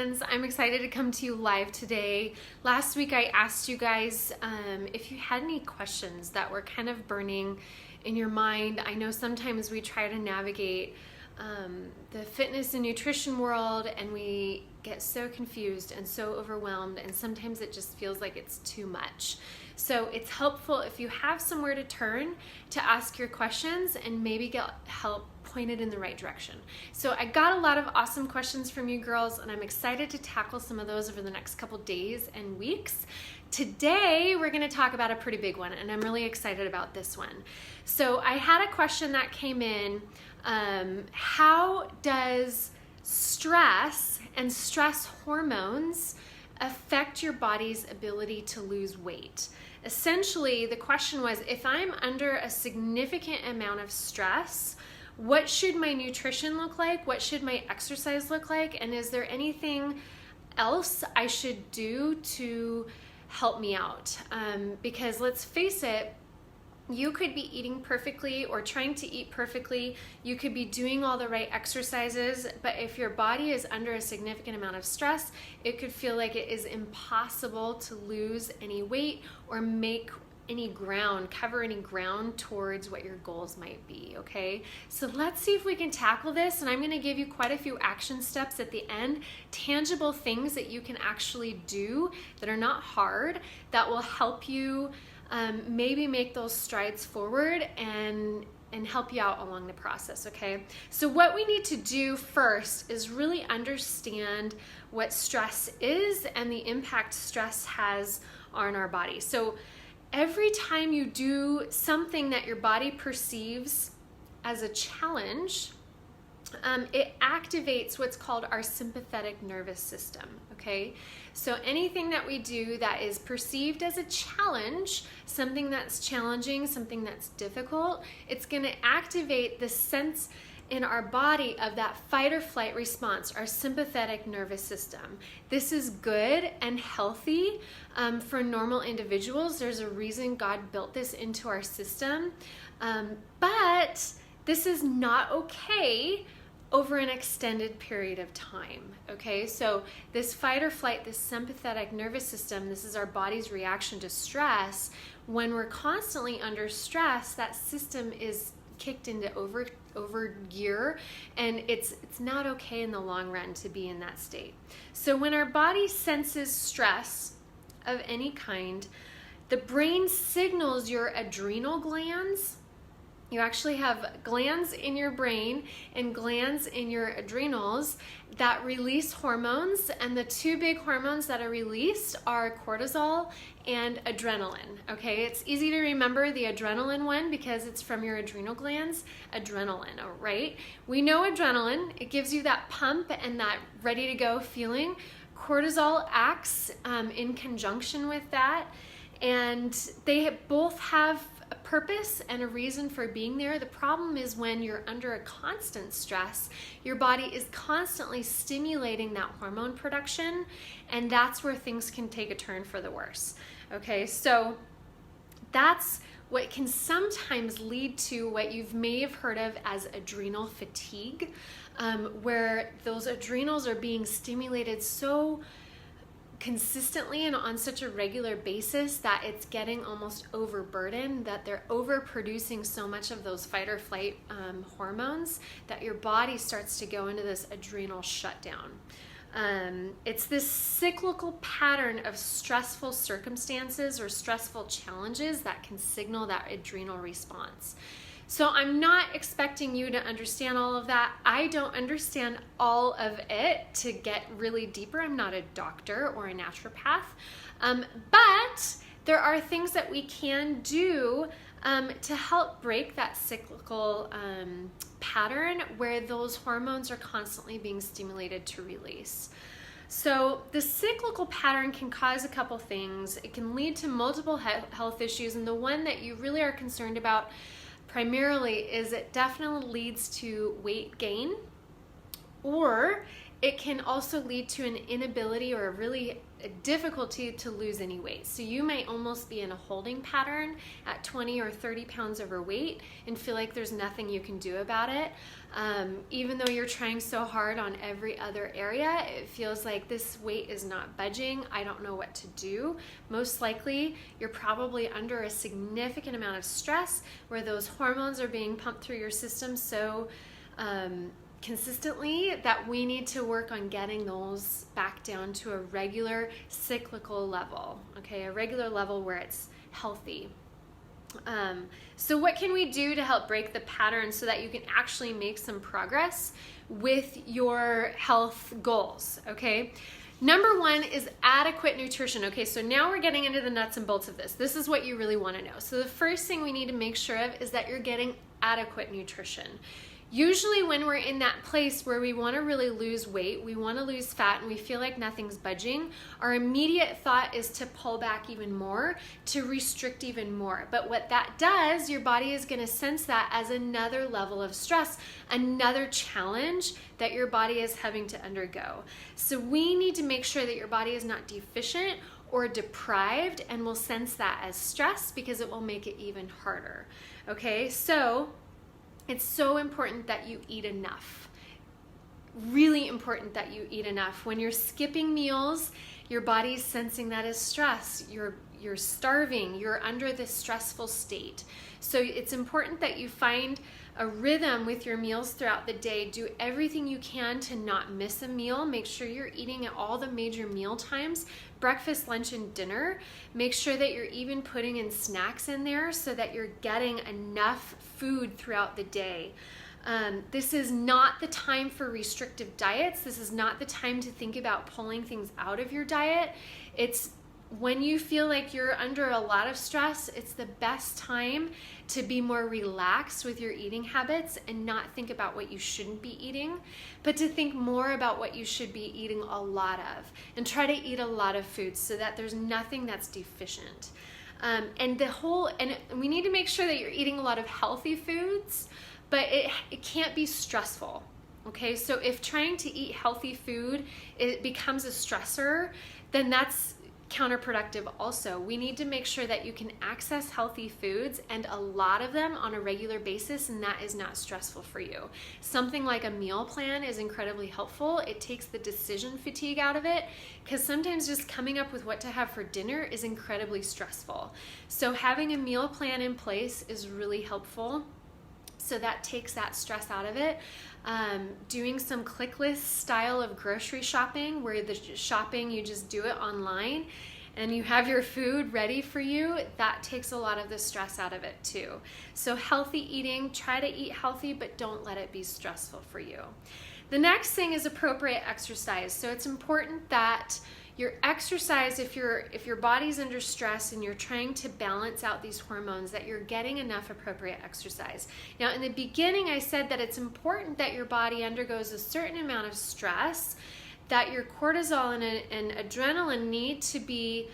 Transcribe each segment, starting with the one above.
friends. I'm excited to come to you live today. Last week I asked you guys if you had any questions that were kind of burning in your mind. I know sometimes we try to navigate the fitness and nutrition world and we get so confused and so overwhelmed, and sometimes it just feels like it's too much. So it's helpful if you have somewhere to turn to ask your questions and maybe get help pointed in the right direction. So I got a lot of awesome questions from you girls, and I'm excited to tackle some of those over the next couple days and weeks. Today we're going to talk about a pretty big one, and I'm really excited about this one. So I had a question that came in. How does stress and stress hormones affect your body's ability to lose weight? Essentially, the question was, if I'm under a significant amount of stress, what should my nutrition look like? What should my exercise look like? And is there anything else I should do to help me out? Because let's face it, you could be eating perfectly or trying to eat perfectly. You could be doing all the right exercises, but if your body is under a significant amount of stress, it could feel like it is impossible to lose any weight or make any ground, cover any ground towards what your goals might be, okay? So let's see if we can tackle this, and I'm gonna give you quite a few action steps at the end, tangible things that you can actually do that are not hard, that will help you maybe make those strides forward and help you out along the process, okay? So what we need to do first is really understand what stress is and the impact stress has on our body. So every time you do something that your body perceives as a challenge, it activates what's called our sympathetic nervous system, okay? So anything that we do that is perceived as a challenge, something that's challenging, something that's difficult, it's gonna activate the sense in our body of that fight or flight response, our sympathetic nervous system. This is good and healthy for normal individuals. There's a reason God built this into our system, but this is not okay over an extended period of time, okay? So this fight or flight, this sympathetic nervous system, this is our body's reaction to stress. When we're constantly under stress, that system is kicked into over gear, and it's not okay in the long run to be in that state. So when our body senses stress of any kind, the brain signals your adrenal glands. You actually have glands in your brain and glands in your adrenals that release hormones, and the two big hormones that are released are cortisol and adrenaline, okay? It's easy to remember the adrenaline one because it's from your adrenal glands, adrenaline, right? We know adrenaline, it gives you that pump and that ready to go feeling. Cortisol acts in conjunction with that, and they both have a purpose and a reason for being there. The problem is when you're under a constant stress, your body is constantly stimulating that hormone production, and that's where things can take a turn for the worse. Okay, so that's what can sometimes lead to what you may have heard of as adrenal fatigue, where those adrenals are being stimulated so consistently and on such a regular basis that it's getting almost overburdened, that they're overproducing so much of those fight or flight hormones that your body starts to go into this adrenal shutdown. It's this cyclical pattern of stressful circumstances or stressful challenges that can signal that adrenal response. So I'm not expecting you to understand all of that. I don't understand all of it to get really deeper. I'm not a doctor or a naturopath, but there are things that we can do to help break that cyclical pattern where those hormones are constantly being stimulated to release. So the cyclical pattern can cause a couple things. It can lead to multiple health issues, and the one that you really are concerned about primarily is it definitely leads to weight gain, or it can also lead to an inability or a difficulty to lose any weight. So you might almost be in a holding pattern at 20 or 30 pounds overweight and feel like there's nothing you can do about it. Even though you're trying so hard on every other area, it feels like this weight is not budging. I don't know what to do. Most likely, you're probably under a significant amount of stress where those hormones are being pumped through your system so consistently that we need to work on getting those back down to a regular cyclical level, okay? A regular level where it's healthy. So what can we do to help break the pattern so that you can actually make some progress with your health goals, okay? Number one is adequate nutrition. Okay, so now we're getting into the nuts and bolts of this. This is what you really want to know. So the first thing we need to make sure of is that you're getting adequate nutrition. Usually when we're in that place where we want to really lose weight, we want to lose fat, and we feel like nothing's budging, our immediate thought is to pull back even more, to restrict even more. But what that does, your body is going to sense that as another level of stress, another challenge that your body is having to undergo. So we need to make sure that your body is not deficient or deprived, and will sense that as stress because it will make it even harder. Okay, so it's so important that you eat enough. Really important that you eat enough. When you're skipping meals, your body's sensing that as stress. You're starving. You're under this stressful state. So it's important that you find a rhythm with your meals throughout the day. Do everything you can to not miss a meal. Make sure you're eating at all the major meal times, breakfast, lunch, and dinner. Make sure that you're even putting in snacks in there so that you're getting enough food throughout the day. This is not the time for restrictive diets. This is not the time to think about pulling things out of your diet. It's when you feel like you're under a lot of stress, it's the best time to be more relaxed with your eating habits and not think about what you shouldn't be eating, but to think more about what you should be eating a lot of, and try to eat a lot of foods so that there's nothing that's deficient. And we need to make sure that you're eating a lot of healthy foods, but it can't be stressful. Okay, so if trying to eat healthy food, it becomes a stressor, then that's counterproductive also. We need to make sure that you can access healthy foods, and a lot of them on a regular basis, and that is not stressful for you. Something like a meal plan is incredibly helpful. It takes the decision fatigue out of it, because sometimes just coming up with what to have for dinner is incredibly stressful. So having a meal plan in place is really helpful. So that takes that stress out of it. Doing some click list style of grocery shopping, where the shopping, you just do it online and you have your food ready for you, that takes a lot of the stress out of it too. So healthy eating, try to eat healthy, but don't let it be stressful for you. The next thing is appropriate exercise. So it's important that your exercise, if your body's under stress and you're trying to balance out these hormones, that you're getting enough appropriate exercise. Now, in the beginning, I said that it's important that your body undergoes a certain amount of stress, that your cortisol and adrenaline need to be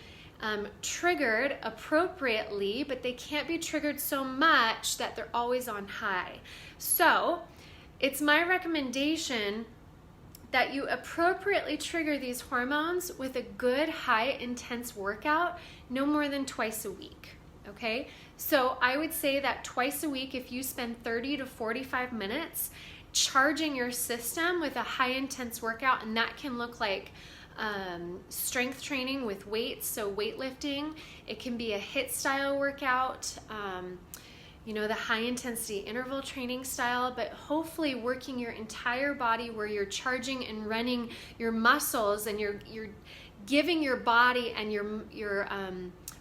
triggered appropriately, but they can't be triggered so much that they're always on high. So it's my recommendation that you appropriately trigger these hormones with a good high intense workout, no more than twice a week, okay? So I would say that twice a week, if you spend 30 to 45 minutes charging your system with a high intense workout, and that can look like strength training with weights, so weightlifting. It can be a HIIT style workout, the high intensity interval training style, but hopefully working your entire body where you're charging and running your muscles, and you're giving your body and your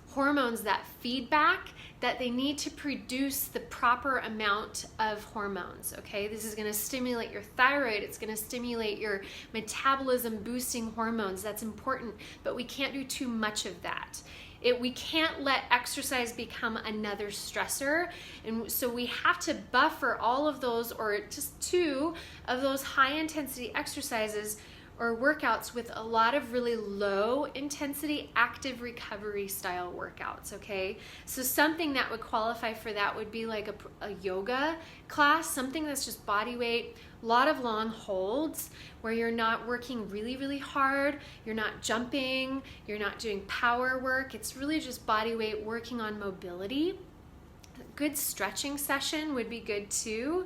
hormones that feedback that they need to produce the proper amount of hormones, okay? This is gonna stimulate your thyroid, it's gonna stimulate your metabolism boosting hormones. That's important, but we can't do too much of that. We can't let exercise become another stressor, and so we have to buffer all of those, or just 2 of those high intensity exercises or workouts with a lot of really low intensity active recovery style workouts, okay? So something that would qualify for that would be like a yoga class, something that's just body weight, a lot of long holds where you're not working really, really hard, you're not jumping, you're not doing power work, it's really just body weight working on mobility. A good stretching session would be good too.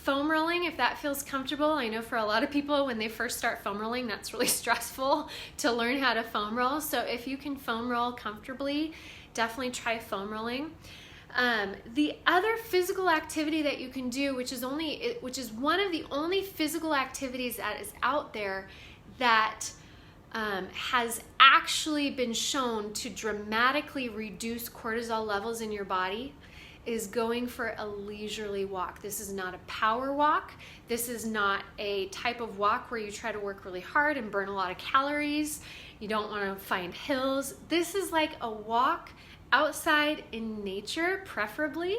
Foam rolling, if that feels comfortable. I know for a lot of people when they first start foam rolling, that's really stressful to learn how to foam roll. So if you can foam roll comfortably, definitely try foam rolling. The other physical activity that you can do, which is one of the only physical activities that is out there that has actually been shown to dramatically reduce cortisol levels in your body, is going for a leisurely walk. This is not a power walk. This is not a type of walk where you try to work really hard and burn a lot of calories. You don't want to find hills. This is like a walk outside in nature, preferably.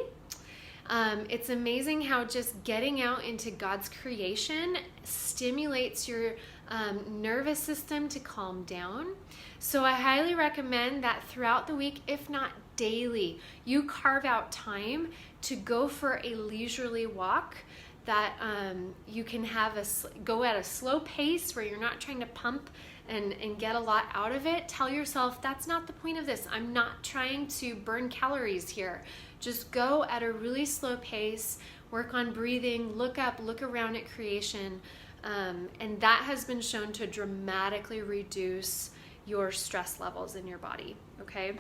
It's amazing how just getting out into God's creation stimulates your nervous system to calm down. So I highly recommend that throughout the week, if not daily, you carve out time to go for a leisurely walk that you can go at a slow pace where you're not trying to pump and get a lot out of it. Tell yourself, that's not the point of this. I'm not trying to burn calories here. Just go at a really slow pace, work on breathing, look up, look around at creation. And that has been shown to dramatically reduce your stress levels in your body, okay?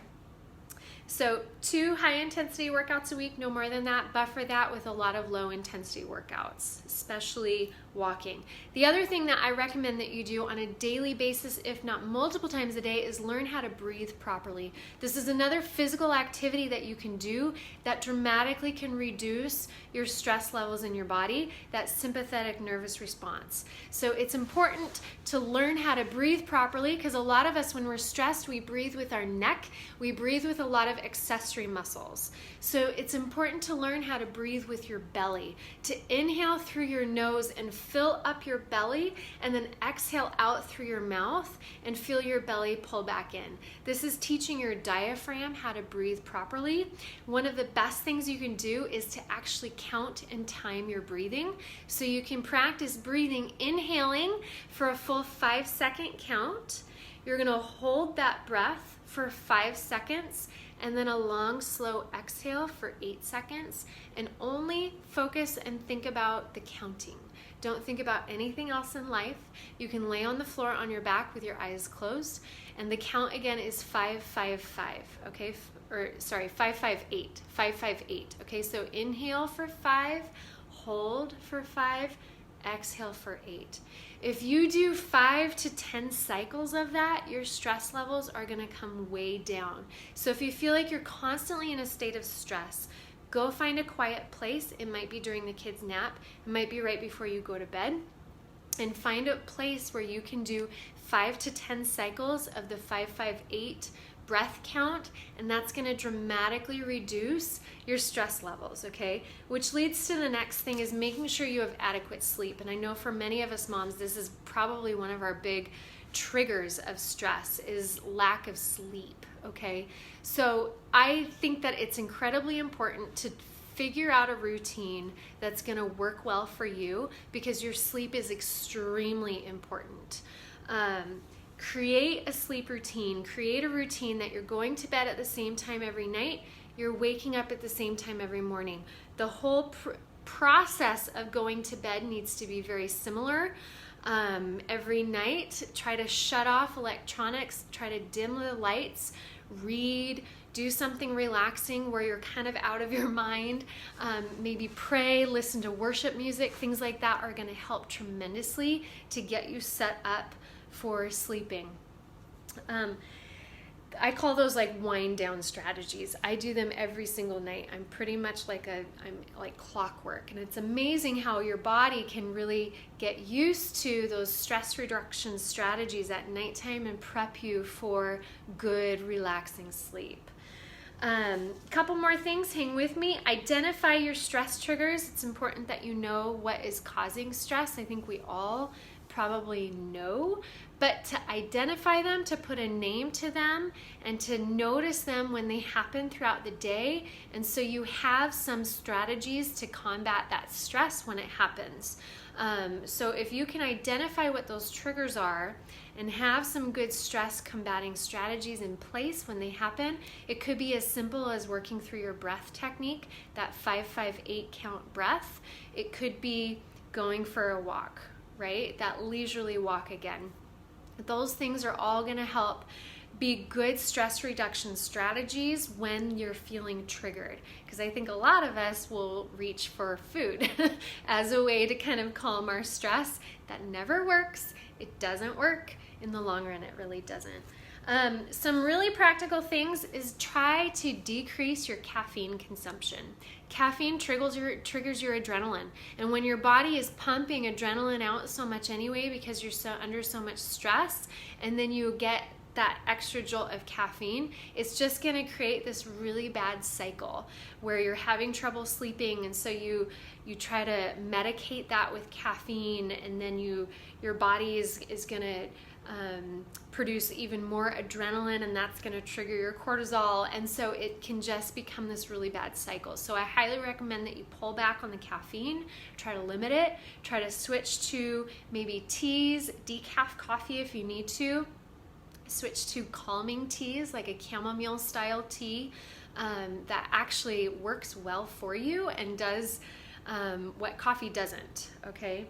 So 2 high intensity workouts a week, no more than that. Buffer that with a lot of low intensity workouts, especially walking. The other thing that I recommend that you do on a daily basis, if not multiple times a day, is learn how to breathe properly. This is another physical activity that you can do that dramatically can reduce your stress levels in your body, that sympathetic nervous response. So it's important to learn how to breathe properly, because a lot of us, when we're stressed, we breathe with our neck, we breathe with a lot of accessory muscles. So it's important to learn how to breathe with your belly, to inhale through your nose and fill up your belly, and then exhale out through your mouth and feel your belly pull back in. This is teaching your diaphragm how to breathe properly. One of the best things you can do is to actually count and time your breathing. So you can practice breathing, inhaling for a full 5-second count. You're gonna hold that breath for 5 seconds, and then a long, slow exhale for 8 seconds, and only focus and think about the counting. Don't think about anything else in life. You can lay on the floor on your back with your eyes closed, and the count again is 5-5-5, okay? 5-5-8, 5-5-8, okay? So inhale for 5, hold for 5, exhale for 8. If you do 5 to 10 cycles of that, your stress levels are gonna come way down. So if you feel like you're constantly in a state of stress, go find a quiet place. It might be during the kids' nap. It might be right before you go to bed. And find a place where you can do 5 to 10 cycles of the 5-5-8 breath count, and that's going to dramatically reduce your stress levels, okay? Which leads to the next thing, is making sure you have adequate sleep. And I know for many of us moms, this is probably one of our big triggers of stress, is lack of sleep, okay? So I think that it's incredibly important to figure out a routine that's going to work well for you, because your sleep is extremely important. Create a sleep routine. Create a routine that you're going to bed at the same time every night, you're waking up at the same time every morning. The whole process of going to bed needs to be very similar. Every night, try to shut off electronics, try to dim the lights, read, do something relaxing where you're kind of out of your mind. Maybe pray, listen to worship music. Things like that are going to help tremendously to get you set up for sleeping. I call those like wind down strategies. I do them every single night. I'm pretty much I'm like clockwork, and it's amazing how your body can really get used to those stress reduction strategies at nighttime and prep you for good, relaxing sleep. Couple more things, hang with me. Identify your stress triggers. It's important that you know what is causing stress. I think we all probably know, but to identify them, to put a name to them, and to notice them when they happen throughout the day, and so you have some strategies to combat that stress when it happens. So if you can identify what those triggers are and have some good stress combating strategies in place when they happen, it could be as simple as working through your breath technique, that 5-5-8 count breath. It could be going for a walk, right? That leisurely walk again. Those things are all going to help be good stress reduction strategies when you're feeling triggered. Because I think a lot of us will reach for food as a way to kind of calm our stress. That never works. It doesn't work. In the long run, it really doesn't. Some really practical things is try to decrease your caffeine consumption. Caffeine triggers your adrenaline. And when your body is pumping adrenaline out so much anyway because you're under so much stress, and then you get that extra jolt of caffeine, it's just going to create this really bad cycle where you're having trouble sleeping, and so you try to medicate that with caffeine, and then your body is going to produce even more adrenaline, and that's going to trigger your cortisol, and so it can just become this really bad cycle. So I highly recommend that you pull back on the caffeine, try to limit it, try to switch to maybe teas, decaf coffee if you need to, switch to calming teas like a chamomile style tea that actually works well for you and does what coffee doesn't, okay?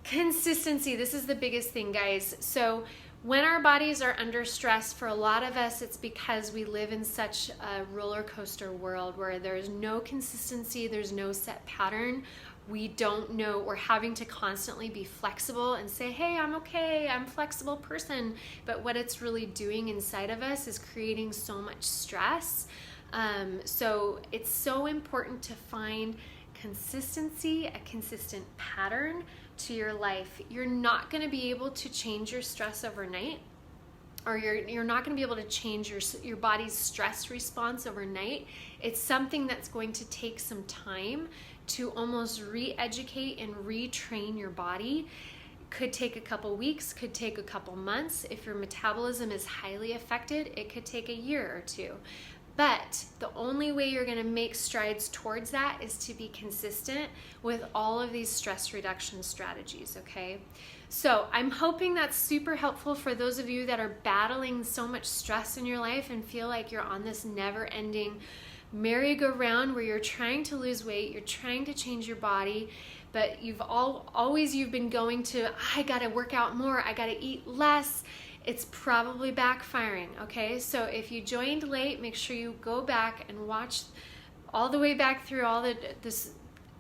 Consistency, this is the biggest thing, guys. So when our bodies are under stress, for a lot of us, it's because we live in such a roller coaster world where there's no consistency, there's no set pattern. We don't know, we're having to constantly be flexible and say, hey, I'm okay, I'm a flexible person. But what it's really doing inside of us is creating so much stress. So it's so important to find consistency, a consistent pattern to your life. You're not going to be able to change your stress overnight, or you're not going to be able to change your body's stress response overnight. It's something that's going to take some time to almost re-educate and retrain your body. Could take a couple weeks, could take a couple months. If your metabolism is highly affected, it could take a year or two. But the only way you're going to make strides towards that is to be consistent with all of these stress reduction strategies, okay? So I'm hoping that's super helpful for those of you that are battling so much stress in your life and feel like you're on this never-ending merry-go-round where you're trying to lose weight, you're trying to change your body, but you've been going to, I gotta work out more, I gotta eat less. It's probably backfiring, okay? So if you joined late, make sure you go back and watch all the way back through all the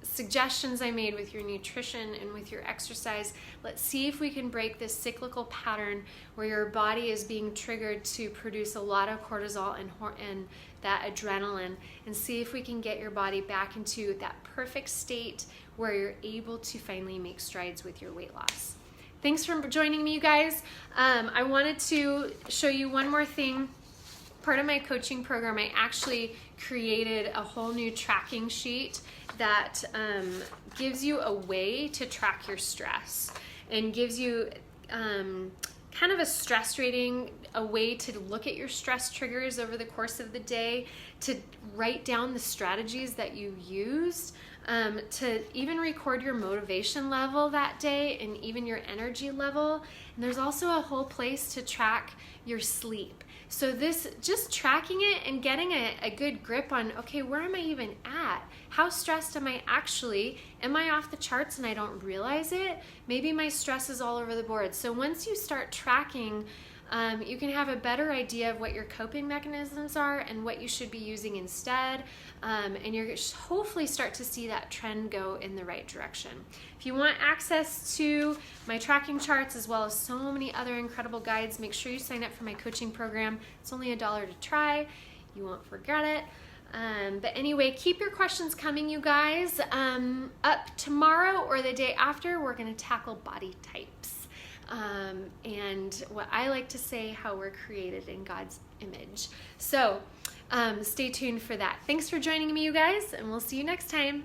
suggestions I made with your nutrition and with your exercise. Let's see if we can break this cyclical pattern where your body is being triggered to produce a lot of cortisol and that adrenaline, and see if we can get your body back into that perfect state where you're able to finally make strides with your weight loss. Thanks for joining me, you guys. I wanted to show you one more thing. Part of my coaching program, I actually created a whole new tracking sheet that gives you a way to track your stress and gives you kind of a stress rating, a way to look at your stress triggers over the course of the day, to write down the strategies that you used, to even record your motivation level that day and even your energy level. And there's also a whole place to track your sleep. So this, just tracking it and getting a good grip on, okay, where am I even at? How stressed am I actually? Am I off the charts and I don't realize it? Maybe my stress is all over the board. So once you start tracking, you can have a better idea of what your coping mechanisms are and what you should be using instead, and you're hopefully start to see that trend go in the right direction. If you want access to my tracking charts as well as so many other incredible guides, make sure you sign up for my coaching program. It's only $1 to try. You won't regret it. But anyway, keep your questions coming, you guys. Up tomorrow or the day after, we're going to tackle body types. And what I like to say, how we're created in God's image. So stay tuned for that. Thanks for joining me, you guys, and we'll see you next time.